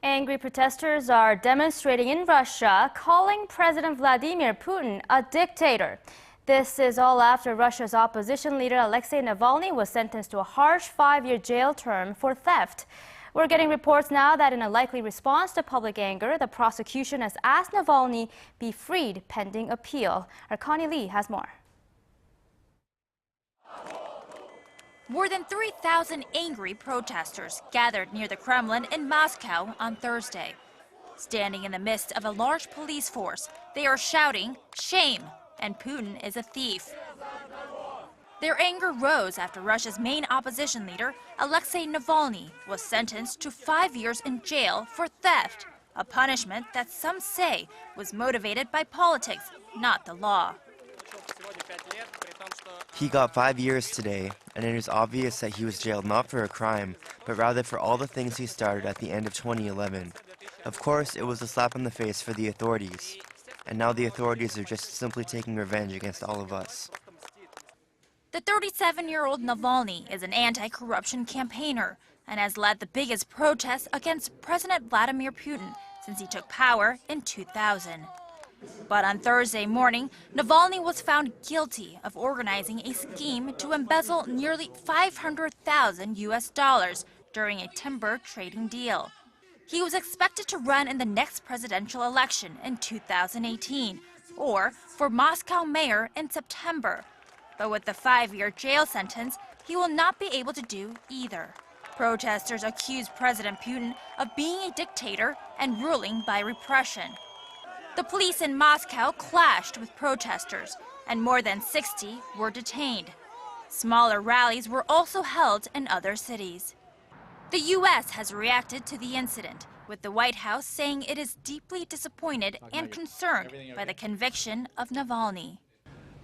Angry protesters are demonstrating in Russia, calling President Vladimir Putin a dictator. This is all after Russia's opposition leader Alexei Navalny was sentenced to a harsh 5-year jail term for theft. We're getting reports now that in a likely response to public anger, the prosecution has asked Navalny be freed pending appeal. Our Connie Lee has more. More than 3,000 angry protesters gathered near the Kremlin in Moscow on Thursday. Standing in the midst of a large police force, they are shouting, "Shame!" and "Putin is a thief." Their anger rose after Russia's main opposition leader, Alexei Navalny, was sentenced to 5 years in jail for theft, a punishment that some say was motivated by politics, not the law. He got 5 years today, and it is obvious that he was jailed not for a crime, but rather for all the things he started at the end of 2011. Of course, it was a slap in the face for the authorities, and now the authorities are just simply taking revenge against all of us. The 37-year-old Navalny is an anti-corruption campaigner and has led the biggest protests against President Vladimir Putin since he took power in 2000. But on Thursday morning, Navalny was found guilty of organizing a scheme to embezzle nearly $500,000 US during a timber trading deal. He was expected to run in the next presidential election in 2018 or for Moscow mayor in September. But with the 5-year jail sentence, he will not be able to do either. Protesters accuse President Putin of being a dictator and ruling by repression. The police in Moscow clashed with protesters, and more than 60 were detained. Smaller rallies were also held in other cities. The U.S. has reacted to the incident, with the White House saying it is deeply disappointed and concerned by the conviction of Navalny.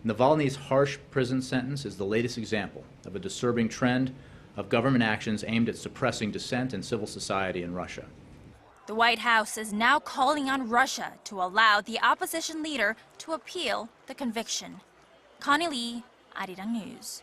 Navalny's harsh prison sentence is the latest example of a disturbing trend of government actions aimed at suppressing dissent and civil society in Russia. The White House is now calling on Russia to allow the opposition leader to appeal the conviction. Connie Lee, Arirang News.